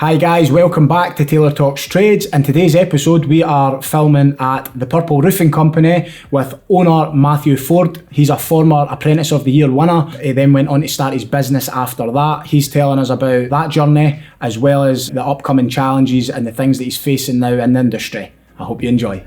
Hi guys, welcome back to Taylor Talks Trades. In today's episode we are filming at the Purple Roofing Company with owner Matthew Ford. He's a former Apprentice of the Year winner. He then went on to start his business after that. He's telling us about that journey as well as the upcoming challenges and the things that he's facing now in the industry. I hope you enjoy.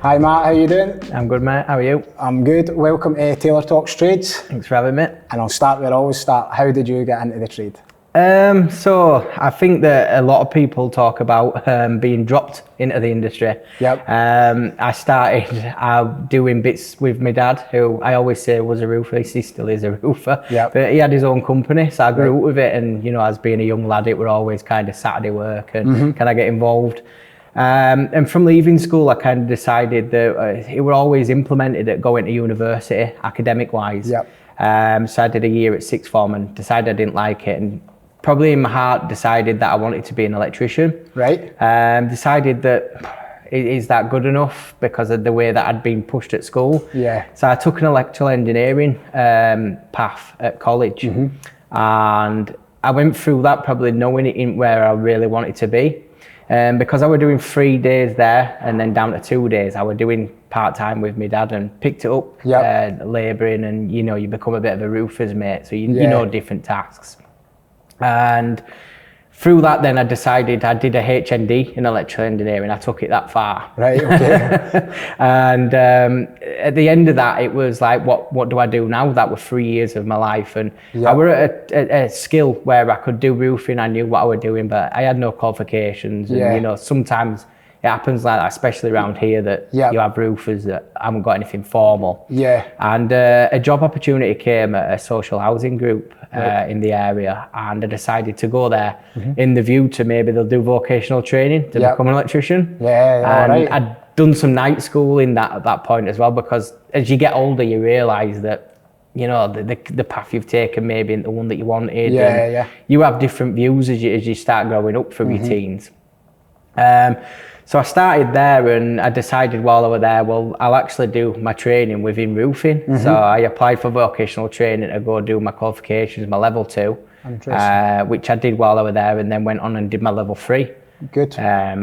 Hi Matt, how you doing? I'm good, mate. How are you? I'm good. Welcome to Taylor Talks Trades. Thanks for having me. And I'll start where I always start. How did you get into the trade? So I think that a lot of people talk about being dropped into the industry. Yep. I started doing bits with my dad, who I always say was a roofer. He still is a roofer. Yep. But he had his own company, so I grew up with it. And you know, as being a young lad, it were always kind of Saturday work and can I get involved? And from leaving school, I kind of decided that it were always implemented at going to university, academic-wise. Yep. So I did a year at sixth form and decided I didn't like it, and probably in my heart decided that I wanted to be an electrician. Right. Decided that is that good enough because of the way that I'd been pushed at school. Yeah. So I took an electrical engineering path at college, and I went through that probably knowing it in where I really wanted to be. Because I was doing 3 days there and then down to 2 days, I was doing part-time with my dad and picked it up, labouring, and you know, you become a bit of a roofer's mate, so you know different tasks. And through that then I decided I did a HND in electrical engineering. I took it that far. Right, okay. And at the end of that, it was like, what do I do now? That was 3 years of my life, and I were at a skill where I could do roofing. I knew what I was doing, but I had no qualifications. And you know, sometimes it happens like that, especially around here, that you have roofers that haven't got anything formal. Yeah. And a job opportunity came at a social housing group in the area, and I decided to go there in the view to maybe they'll do vocational training to become an electrician. Yeah, and I'd done some night school in that at that point as well, because as you get older you realise that, you know, the path you've taken maybe isn't the one that you wanted. You have different views as you start growing up from your teens. So I started there, and I decided while I was there, well, I'll actually do my training within roofing. So I applied for vocational training to go do my qualifications, my level 2, which I did while I was there, and then went on and did my level 3. Good.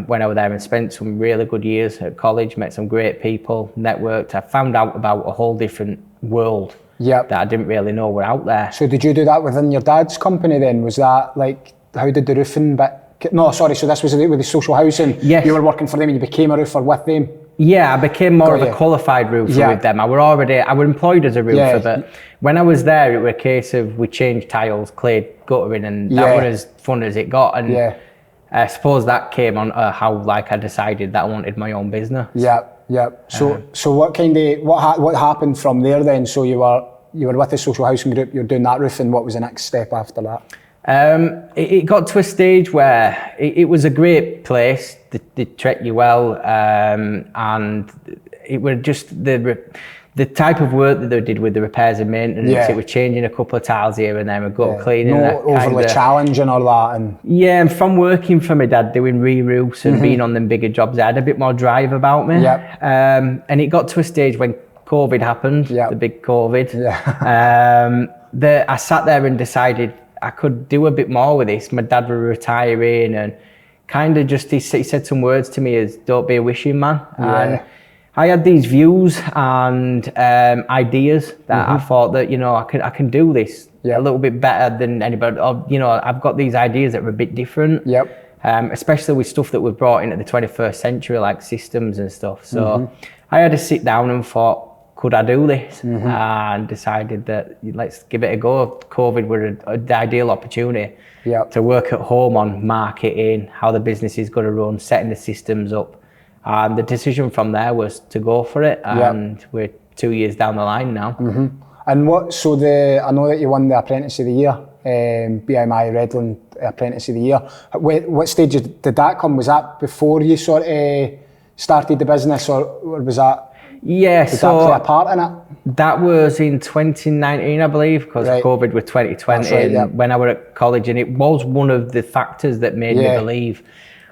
When I was there and spent some really good years at college, met some great people, networked. I found out about a whole different world that I didn't really know were out there. So did you do that within your dad's company then? Was that like, how did the roofing bit? No, sorry, so this was with the social housing. Yes. You were working for them and you became a roofer with them? Yeah, I became more of a qualified roofer with them. I was employed as a roofer, but when I was there, it was a case of we changed tiles, cleared guttering, and that was as fun as it got. And I suppose that came on how like I decided that I wanted my own business. So what happened from there then? So you were with the social housing group, you were doing that roofing. What was the next step after that? It got to a stage where it was a great place. They treat you well, and it was just the type of work that they did with the repairs and maintenance. It was changing a couple of tiles here and there, and gutter cleaning. No overly challenging or that. And from working for my dad doing re-roofs and being on them bigger jobs, I had a bit more drive about me. And it got to a stage when COVID happened, the big COVID. I sat there and decided I could do a bit more with this. My dad was retiring, and kind of just he said some words to me as, don't be a wishing man. And I had these views and ideas that I thought that, you know, I can do this a little bit better than anybody. Or, you know, I've got these ideas that are a bit different. Especially with stuff that we've brought into the 21st century, like systems and stuff. So I had to sit down and thought, could I do this? And decided that let's give it a go. COVID was an ideal opportunity to work at home on marketing, how the business is going to run, setting the systems up. And the decision from there was to go for it. And we're 2 years down the line now. And I know that you won the Apprentice of the Year, BMI Redland Apprentice of the Year. What stage did that come? Was that before you sort of started the business, or was that? Yeah, did that play a part in it? That was in 2019, I believe, because COVID was 2020, and when I was at college, and it was one of the factors that made me believe.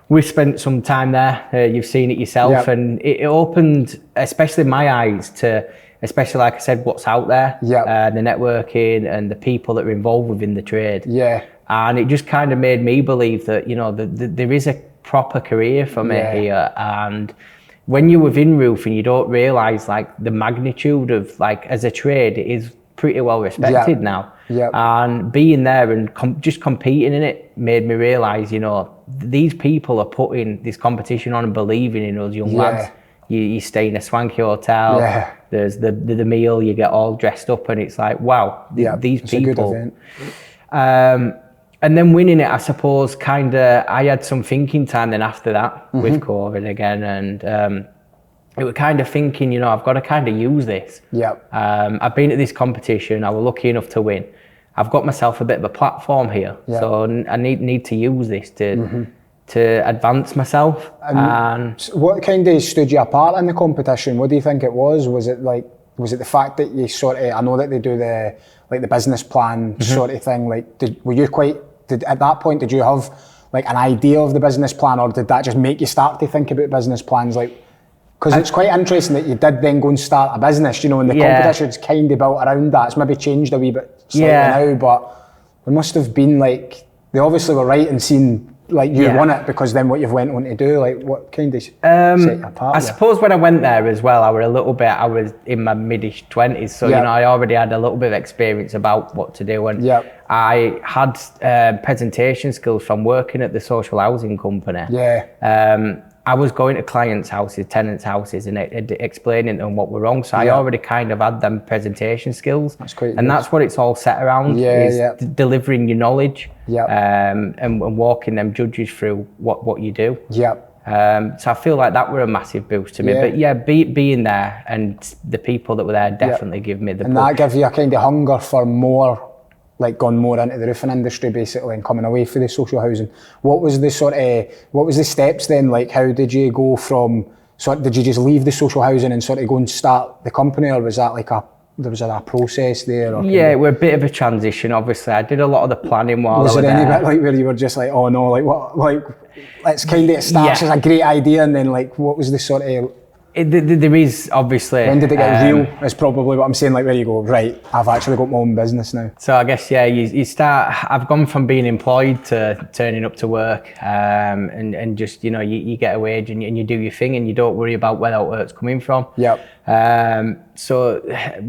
We spent some time there, you've seen it yourself, and it opened, especially my eyes, to especially like I said, what's out there, the networking and the people that are involved within the trade. Yeah. And it just kind of made me believe that, you know, there is a proper career for me here. And when you're within roofing, you don't realise like the magnitude of like as a trade, it is pretty well respected now. And being there and just competing in it made me realise, you know, these people are putting this competition on and believing in us young lads. You stay in a swanky hotel. There's the meal. You get all dressed up, and it's like, wow, these people. A good event. And then winning it, I suppose, kind of, I had some thinking time then after that with COVID again, and it was kind of thinking, you know, I've got to kind of use this. I've been at this competition. I was lucky enough to win. I've got myself a bit of a platform here, so I need to use this to advance myself. And what kind of stood you apart in the competition? What do you think it was? Was it the fact that you sort of, I know that they do the business plan sort of thing, like at that point, did you have like an idea of the business plan, or did that just make you start to think about business plans? Like, because it's quite interesting that you did then go and start a business, you know, and the competition's kind of built around that. It's maybe changed a wee bit slightly now, but it must have been like, they obviously were right in seeing like you won it, because then what you've went on to do, like what kind of set you apart? I suppose when I went there as well, I was in my mid-ish 20s, so you know, I already had a little bit of experience about what to do, and I had presentation skills from working at the social housing company. I was going to clients' houses, tenants' houses, and explaining to them what were wrong. So I already kind of had them presentation skills. That's great. And that's what it's all set around, delivering your knowledge and walking them judges through what you do. So I feel like that were a massive boost to me. But being there and the people that were there definitely give me the push. And that gave you a kind of hunger for more, like gone more into the roofing industry basically, and coming away from the social housing. What was the steps then? Like, how did you go from, did you just leave the social housing and sort of go and start the company, or was that like was there a process there? Or it was a bit of a transition, obviously. I did a lot of the planning while I was there. Was there any bit like where you were just like, oh no, like what, like, let's kind of, it starts as a great idea, and then like, what was the sort of, there is obviously. When did it get real? Is probably what I'm saying. Like, where you go, right, I've actually got my own business now. So I guess you start. I've gone from being employed to turning up to work, and just, you know, you get a wage and you do your thing, and you don't worry about where that work's coming from. So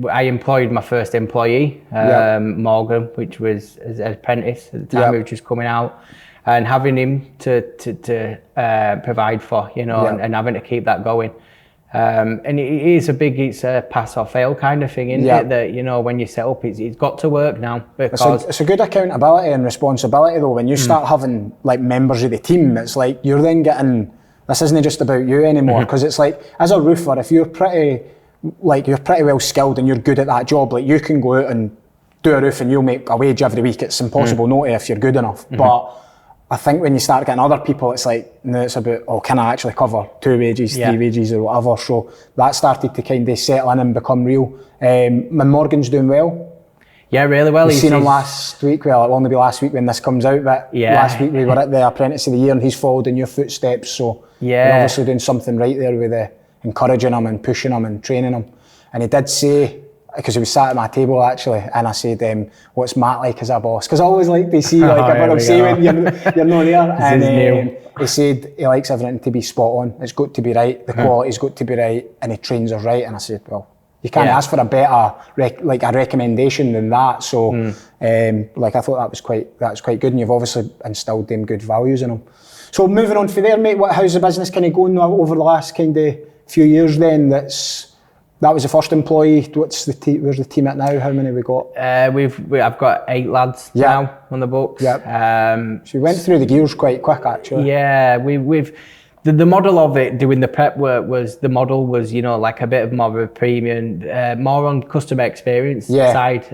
I employed my first employee, Morgan, which was as Apprentice at the time. He was just coming out, and having him to provide for, you know, and having to keep that going. And it's a pass or fail kind of thing, isn't it? That, you know, when you set up, it's got to work now. Because it's a good accountability and responsibility though. When you start having like members of the team, it's like you're then getting, this isn't just about you anymore, because it's like, as a roofer, if you're pretty well skilled and you're good at that job, like you can go out and do a roof and you'll make a wage every week. It's impossible not to if you're good enough. But I think when you start getting other people, it's like, no, it's about, oh, can I actually cover 2 wages, 3 wages or whatever? So that started to kind of settle in and become real. Morgan's doing well. Yeah, really well. We've seen him last week. Well, it'll only be last week when this comes out, but last week we were at the Apprentice of the Year and he's followed in your footsteps. So you're obviously doing something right there with encouraging him and pushing him and training him. And he did say, because he was sat at my table actually, and I said, what's Matt like as a boss? Because I always like to see like a bit of say when you're not there. And he said he likes everything to be spot on. It's got to be right. The quality's got to be right, and he trains us right. And I said, well, you can't ask for a better a recommendation than that. So like I thought that was quite good, and you've obviously instilled them good values in him. So moving on from there, mate, how's the business kind of going over the last kind of few years then? That was the first employee. Where's the team at now? How many have we got? I've got 8 lads now on the books. So we went through the gears quite quick actually. Yeah, we've the model of it, doing the prep work was, you know, like a bit of more of a premium, more on customer experience side.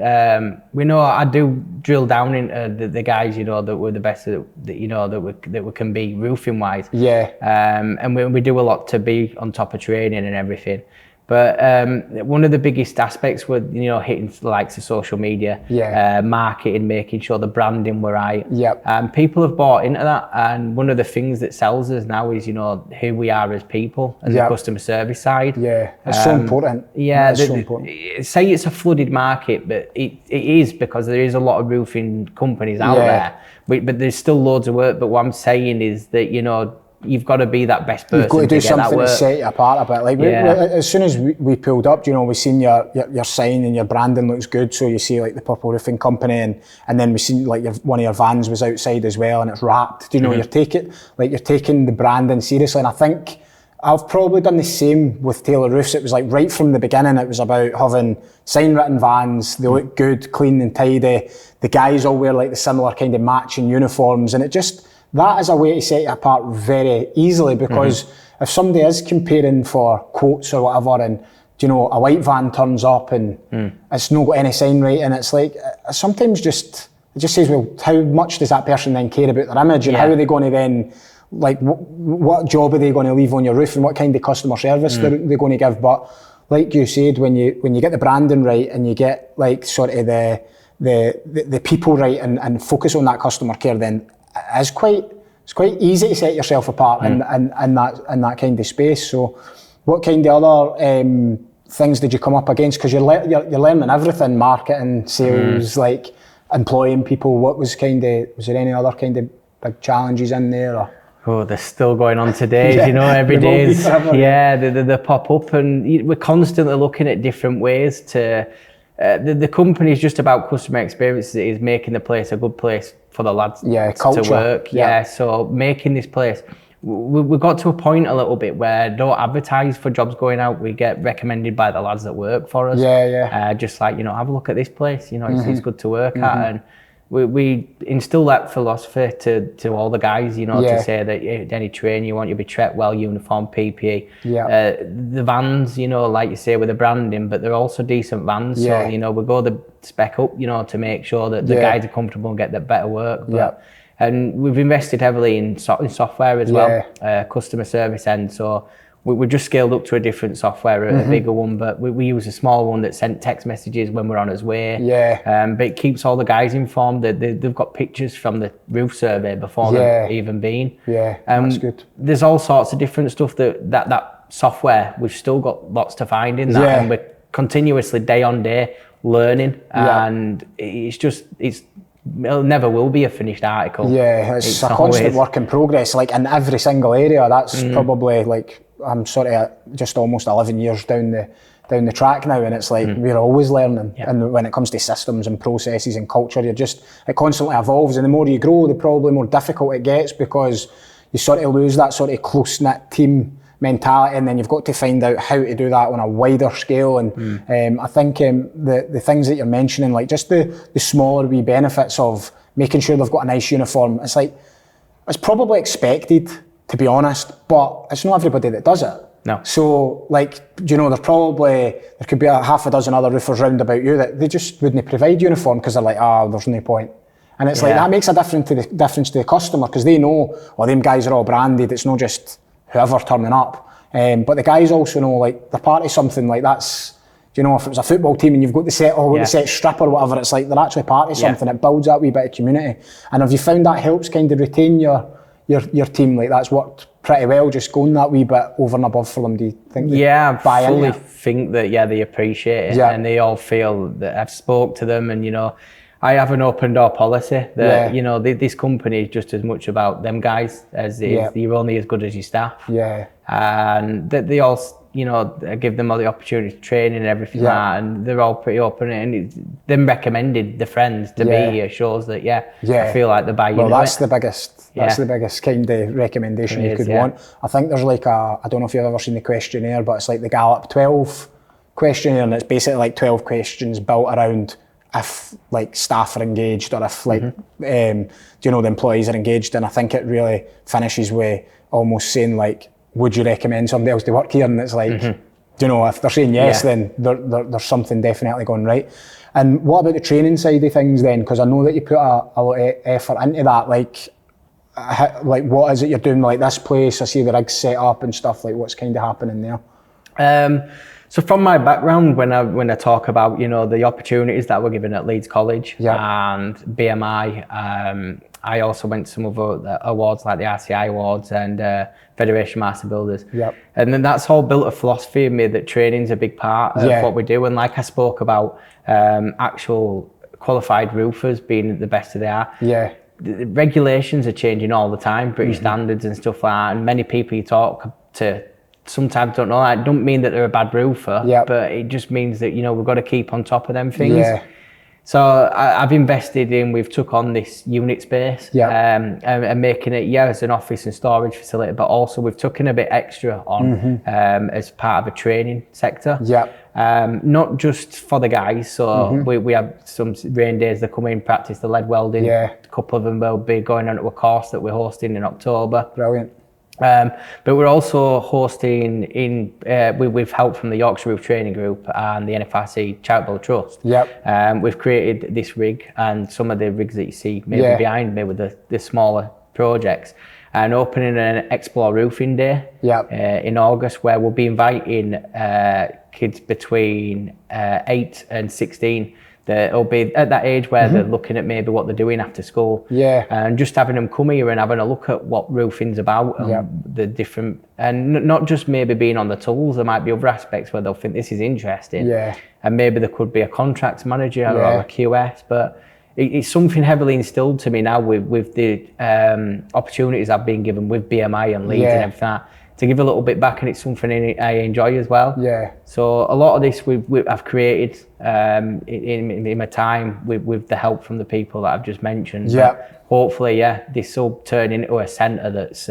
We know I do drill down into the guys, you know, that were the best that you know that we can be roofing wise. And we do a lot to be on top of training and everything. But one of the biggest aspects were, you know, hitting the likes of social media, marketing, making sure the branding were right. People have bought into that, and one of the things that sells us now is, you know, who we are as people and the customer service side. It's so important. It's so important. Say it's a flooded market, but it is, because there is a lot of roofing companies out there, but there's still loads of work. But what I'm saying is that, you know, you've got to be that best person. You've got to do something to set you apart a bit. Like as soon as we pulled up, you know, we seen your sign and your branding looks good. So you see like the Purple Roofing Company, and then we seen like one of your vans was outside as well, and it's wrapped. Do you know, you're taking the branding seriously. And I think I've probably done the same with Taylor Roofs. It was like right from the beginning, it was about having sign-written vans. They look good, clean and tidy. The guys all wear like the similar kind of matching uniforms, and that is a way to set you apart very easily, because if somebody is comparing for quotes or whatever, and, you know, a white van turns up and it's not got any sign writing, it's like, sometimes it just says, well, how much does that person then care about their image, and how are they going to then, like, what job are they going to leave on your roof, and what kind of customer service they're going to give? But like you said, when you get the branding right, and you get like sort of the people right, and focus on that customer care, then it's quite easy to set yourself apart in that kind of space. So what kind of other things did you come up against? Because you're learning everything, marketing, sales, like employing people. Was there any other kind of big challenges in there? Or? Oh, they're still going on today, you know, every day. They pop up, and we're constantly looking at different ways to... the company is just about customer experience. It is making the place a good place for the lads to work. So making this place, we got to a point a little bit where don't advertise for jobs going out. We get recommended by the lads that work for us. Just like, you know, have a look at this place. You know, it's good to work at, and we instill that philosophy to all the guys, you know, to say that any training you want, you'll be treated well, uniform, PPE. The vans, you know, like you say, with the branding, but they're also decent vans. So, you know, we go the spec up, you know, to make sure that the guys are comfortable and get the better work. And we've invested heavily in software as well, customer service end. So we just scaled up to a different software, a bigger one, but we use a small one that sent text messages when we're on its way. But it keeps all the guys informed that they've got pictures from the roof survey before they've even been. That's good. There's all sorts of different stuff that software, we've still got lots to find in that, and we're continuously day on day learning, and it never will be a finished article. It's a constant work in progress, like in every single area. That's probably like, I'm sort of just almost 11 years down the track now, and it's like we're always learning. And when it comes to systems and processes and culture, it constantly evolves, and the more you grow, the probably more difficult it gets, because you sort of lose that sort of close-knit team mentality, and then you've got to find out how to do that on a wider scale. And I think the things that you're mentioning, like just the smaller wee benefits of making sure they've got a nice uniform, it's like, it's probably expected, to be honest, but it's not everybody that does it. No. So, like, you know, there could be a half a dozen other roofers round about you that they just wouldn't provide uniform, because they're like, there's no point. And it's like, that makes a difference to the customer, because they know, them guys are all branded, it's not just whoever turning up. But the guys also know, like, they're part of something, like that's, you know, if it was a football team and you've got the set strip or whatever, it's like they're actually part of something. It builds that wee bit of community. And have you found that helps kind of retain your team? Like, that's worked pretty well, just going that wee bit over and above for them? Do you think I fully think that they appreciate it, and they all feel that I've spoke to them, and, you know, I have an open door policy that, you know, this company is just as much about them guys as it is, you're only as good as your staff. And that they all, you know, give them all the opportunity to train and everything like that, and they're all pretty open, and them recommended the friends to be here shows that I feel like they're buying into that's the biggest kind of recommendation you could want. I think there's like I don't know if you've ever seen the questionnaire, but it's like the Gallup 12 questionnaire, and it's basically like 12 questions built around if like staff are engaged, or if like you know, the employees are engaged. And I think it really finishes with almost saying like, would you recommend somebody else to work here? And it's like, you know, if they're saying yes, then there's something definitely going right. And what about the training side of things then? Because I know that you put a lot of effort into that. Like what is it you're doing? Like this place, I see the rigs set up and stuff. Like, what's kind of happening there? So from my background, when I talk about, you know, the opportunities that were given at Leeds College and BMI, I also went to some other awards like the RCI Awards and Federation Master Builders. And then that's all built a philosophy in me that training's a big part of what we do. And like I spoke about, actual qualified roofers being the best of the art. The regulations are changing all the time, British standards and stuff like that. And many people you talk to sometimes don't know that. It don't mean that they're a bad roofer, but it just means that, you know, we've got to keep on top of them things. So I've invested in, we've took on this unit space and making it, as an office and storage facility, but also we've taken a bit extra on as part of a training sector. Not just for the guys, so we have some rain days that come in, practice the lead welding. A couple of them will be going on to a course that we're hosting in October. Brilliant. But we're also hosting with help from the Yorkshire Roof Training Group and the NFRC Charitable Trust. We've created this rig and some of the rigs that you see maybe behind me with the smaller projects, and opening an Explore Roofing Day in August, where we'll be inviting kids between 8 and 16 that'll be at that age where they're looking at maybe what they're doing after school. And just having them come here and having a look at what roofing's about and the different, and not just maybe being on the tools, there might be other aspects where they'll think this is interesting. And maybe there could be a contracts manager or a QS, but it's something heavily instilled to me now with the opportunities I've been given with BMI and Leeds and everything like that, to give a little bit back, and it's something I enjoy as well. So a lot of this I've created in my time with the help from the people that I've just mentioned. But hopefully, this will turn into a centre that's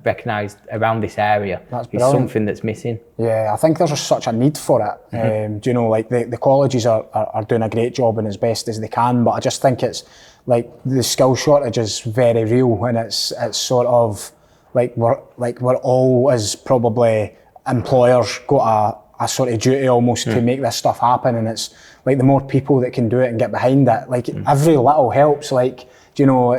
recognised around this area. It's something that's missing. I think there's such a need for it. Do you know, like the colleges are doing a great job and as best as they can, but I just think it's like the skill shortage is very real, and it's sort of like we're all, as probably employers, got a sort of duty almost to make this stuff happen, and it's like the more people that can do it and get behind it, like every little helps. Like, do you know,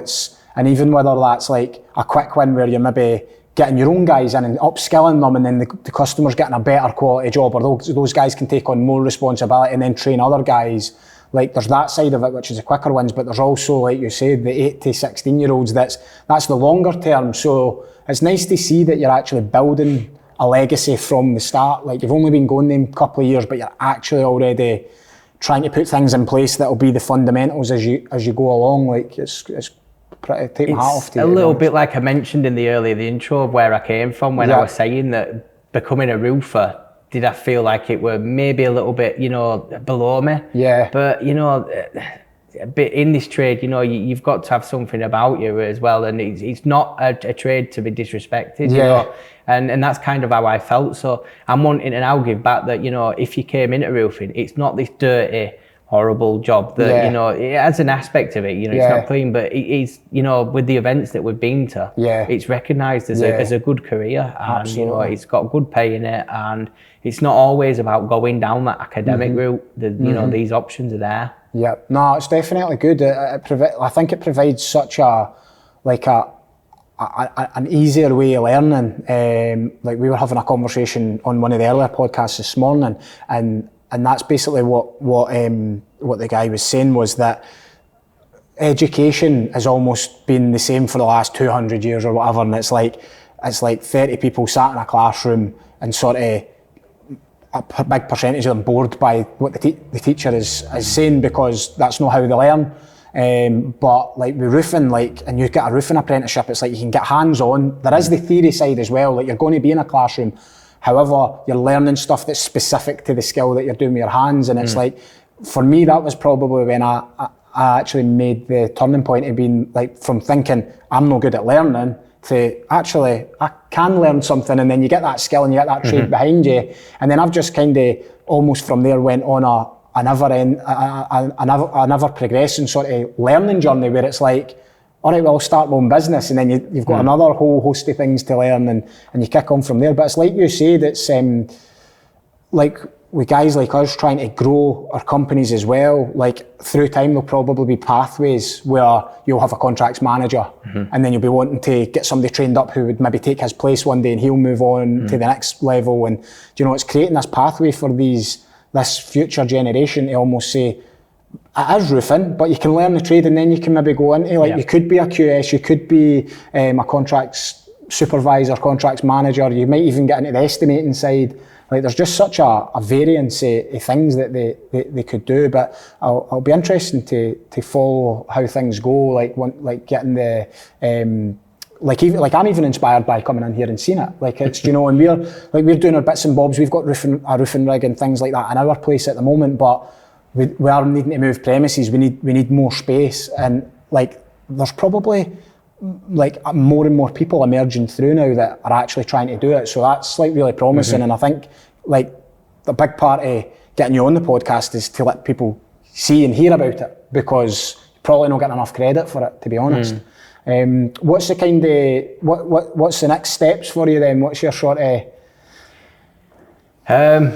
and even whether that's like a quick win where you're maybe getting your own guys in and upskilling them, and then the customer's getting a better quality job, or those guys can take on more responsibility and then train other guys. Like, there's that side of it, which is the quicker wins, but there's also, like you said, the 8 to 16 year olds, that's the longer term. So it's nice to see that you're actually building a legacy from the start. Like, you've only been going them a couple of years, but you're actually already trying to put things in place that'll be the fundamentals as you go along. Like, it's pretty, take my hat off to you. A little bit like I mentioned in the intro of where I came from, when I was saying that becoming a roofer, did I feel like it were maybe a little bit, you know, below me? But, you know, but in this trade, you know, you've got to have something about you as well, and it's not a trade to be disrespected, you know, and that's kind of how I felt. So I'm wanting to now give back that, you know, if you came into roofing, it's not this dirty, horrible job that, you know, it has an aspect of it, you know, it's not clean, but it is, you know, with the events that we've been to, it's recognised as a good career, and, you know, it's got good pay in it, and it's not always about going down that academic route. You know, these options are there. No, it's definitely good. I think it provides such an easier way of learning. Like, we were having a conversation on one of the earlier podcasts this morning, and that's basically what the guy was saying, was that education has almost been the same for the last 200 years or whatever, and it's like 30 people sat in a classroom and sort of a big percentage of them bored by what the teacher is saying, because that's not how they learn. But like with roofing, like, and you get a roofing apprenticeship, it's like you can get hands-on. There is the theory side as well, like you're going to be in a classroom, however you're learning stuff that's specific to the skill that you're doing with your hands. And it's like, for me, that was probably when I actually made the turning point of being like, from thinking I'm no good at learning to actually I can learn something, and then you get that skill and you get that trade behind you. And then I've just kind of almost from there went on another progressing sort of learning journey, where it's like, all right, well, I'll start my own business, and then you've got another whole host of things to learn, and you kick on from there. But it's like you said, it's like with guys like us trying to grow our companies as well, like through time there'll probably be pathways where you'll have a contracts manager and then you'll be wanting to get somebody trained up who would maybe take his place one day and he'll move on to the next level. And it's creating this pathway for this future generation to almost say, it is roofing, but you can learn the trade and then you can maybe go into, like, you could be a QS, you could be a contracts supervisor, contracts manager, you might even get into the estimating side. Like, there's just such a variance of things that they could do, but I'll be interested to follow how things go, like getting the I'm even inspired by coming in here and seeing it. Like, it's and we're doing our bits and bobs. We've got a roofing rig and things like that in our place at the moment, but we are needing to move premises. We need more space, and like there's probably like more and more people emerging through now that are actually trying to do it. So that's like really promising. And I think like the big part of getting you on the podcast is to let people see and hear about it, because you're probably not getting enough credit for it, to be honest. What's the kind of what's the next steps for you then? What's your sort of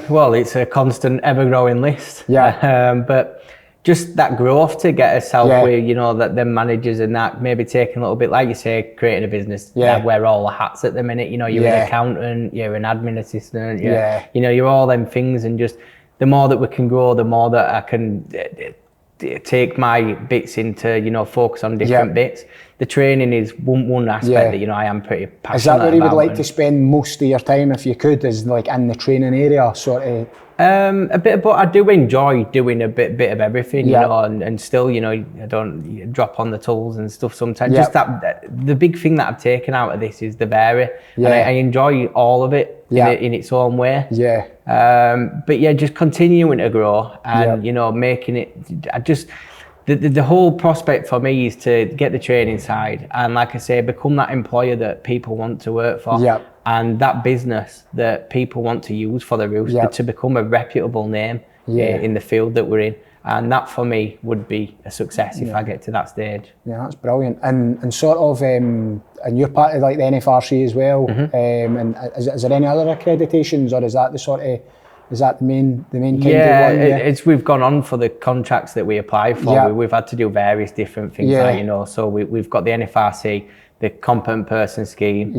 well, it's a constant ever-growing list. But just that growth to get yourself with, that the managers and that, maybe taking a little bit, like you say, creating a business. Wear all the hats at the minute. You're an accountant, you're an admin assistant, you're all them things. And just the more that we can grow, the more that I can take my bits into, focus on different bits. The training is one aspect that, I am pretty passionate about. Is that where you would like to spend most of your time, if you could, is like in the training area, sort of? A bit, but I do enjoy doing a bit of everything, and still, I don't drop on the tools and stuff sometimes. Just that, the big thing that I've taken out of this is the vary. And I enjoy all of it in its own way. But just continuing to grow and, making it, the whole prospect for me is to get the training side and, like I say, become that employer that people want to work for. And that business that people want to use for the roofs, to become a reputable name in the field that we're in. And that for me would be a success if I get to that stage. Yeah, that's brilliant. And sort of, and you're part of like the NFRC as well. And is there any other accreditations, or is that the main kind of one? We've gone on for the contracts that we apply for. We've had to do various different things, so we've got the NFRC, the Competent Person Scheme,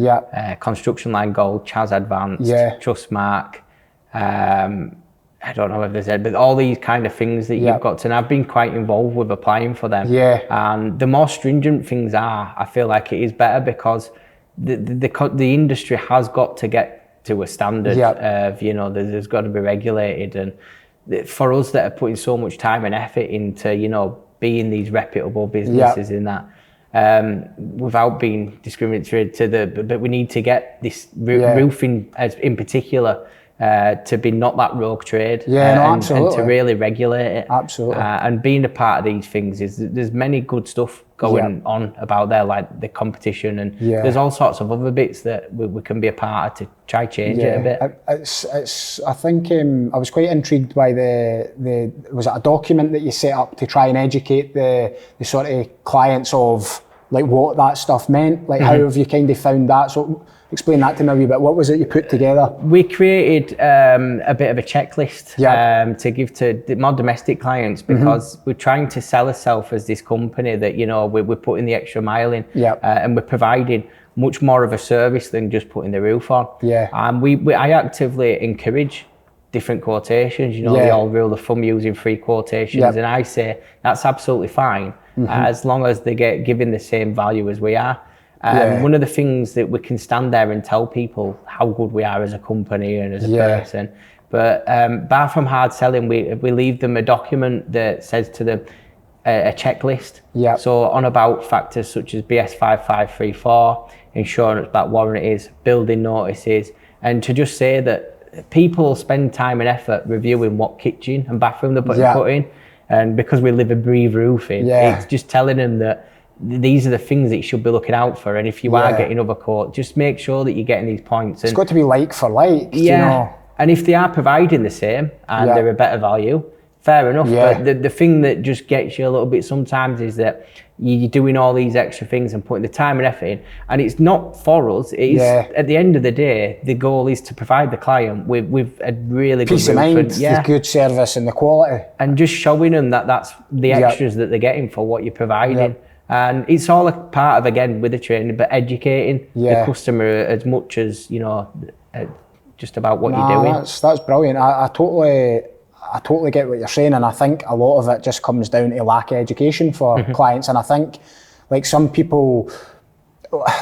Construction Line Gold, CHAS Advanced, Trustmark, I don't know if there's but all these kind of things that you've got to, and I've been quite involved with applying for them. And the more stringent things are, I feel like it is better, because the industry has got to get to a standard of, there's got to be regulated, and for us that are putting so much time and effort into, being these reputable businesses in that, without being discriminatory but we need to get this roofing as in particular to be not that rogue trade, and to really regulate it. And being a part of these things there's many good stuff going on about there, like the competition, and there's all sorts of other bits that we can be a part of to try change it a bit. It's I think I was quite intrigued by the was it a document that you set up to try and educate the sort of clients of like what that stuff meant, like how have you kind of found that? So explain that to me a wee bit. What was it you put together? We created a bit of a checklist to give to the more domestic clients, because we're trying to sell ourselves as this company that, we're putting the extra mile in, and we're providing much more of a service than just putting the roof on. And I actively encourage different quotations, the old rule of thumb, using 3 quotations, and I say that's absolutely fine, as long as they get given the same value as we are. One of the things that we can stand there and tell people how good we are as a company and as a person, but bar from hard selling, we leave them a document that says to them a checklist. So on about factors such as BS 5534, insurance back warranties, building notices, and to just say that people spend time and effort reviewing what kitchen and bathroom they're putting in, and because we live and breathe roofing, it's just telling them that these are the things that you should be looking out for, and if you are getting other quotes, just make sure that you're getting these points. And it's got to be like for like. And if they are providing the same and they're a better value, fair enough. But the thing that just gets you a little bit sometimes is that you're doing all these extra things and putting the time and effort in, and it's not for us. It's at the end of the day, the goal is to provide the client with a really peace good of mind, the good service and the quality, and just showing them that that's the extras that they're getting for what you're providing. And it's all a part of, again, with the training, but educating the customer as much as, you know, just about what you're doing. That's brilliant. I totally get what you're saying, and I think a lot of it just comes down to lack of education for clients. And I think, like, some people,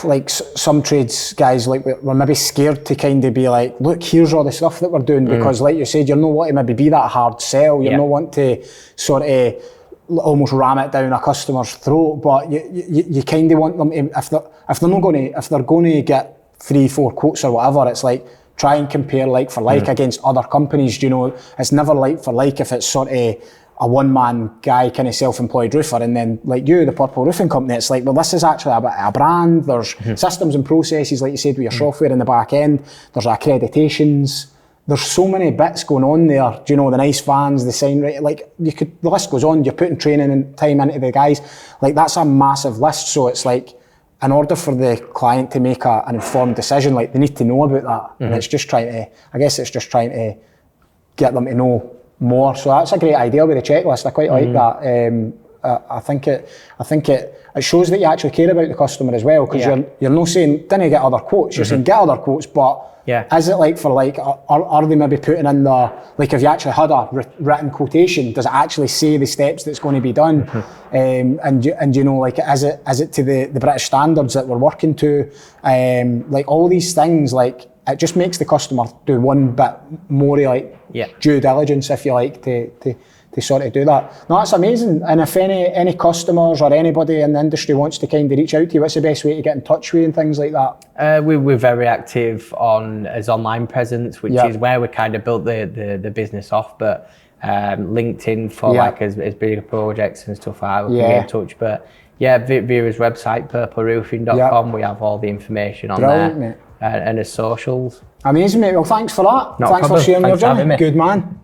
like some trades guys, like, we're maybe scared to kind of be like, look, here's all the stuff that we're doing, because like you said, you're not wanting to maybe be that hard sell, you're not wanting to sort of almost ram it down a customer's throat, but you kind of want them to, if they're going to get 3-4 quotes or whatever, it's like, try and compare like for like against other companies. You know, it's never like for like if it's sort of a one-man guy, kind of self-employed roofer, and then like you, the Purple Roofing Company, it's like, well, this is actually a brand. There's systems and processes, like you said, with your software in the back end. There's accreditations. There's so many bits going on there. Do you know, the nice vans, the sign, right? Like, the list goes on. You're putting training and time into the guys. Like, that's a massive list. So it's like, in order for the client to make an informed decision, like, they need to know about that. And it's just trying to get them to know more. So that's a great idea with the checklist. I quite like that. I think it shows that you actually care about the customer as well, because you're not saying, didn't get other quotes, you're saying get other quotes, but is it like for like, are they maybe putting in the, like, if you actually had a written quotation, does it actually say the steps that's going to be done? And you know, like, is it to the British standards that we're working to? Like, all these things, like, it just makes the customer do one bit more like due diligence, if you like, to sort of do that. No, that's amazing. And if any customers or anybody in the industry wants to kind of reach out to you, what's the best way to get in touch with you and things like that? We're very active on as online presence, which is where we kind of built the business off. But LinkedIn for like as bigger projects and stuff like that, we can get in touch. But Vera's website, purpleroofing.com, we have all the information on there. Mate. And his socials. Amazing, mate. Well, thanks for that. Thanks for sharing your journey. Good man.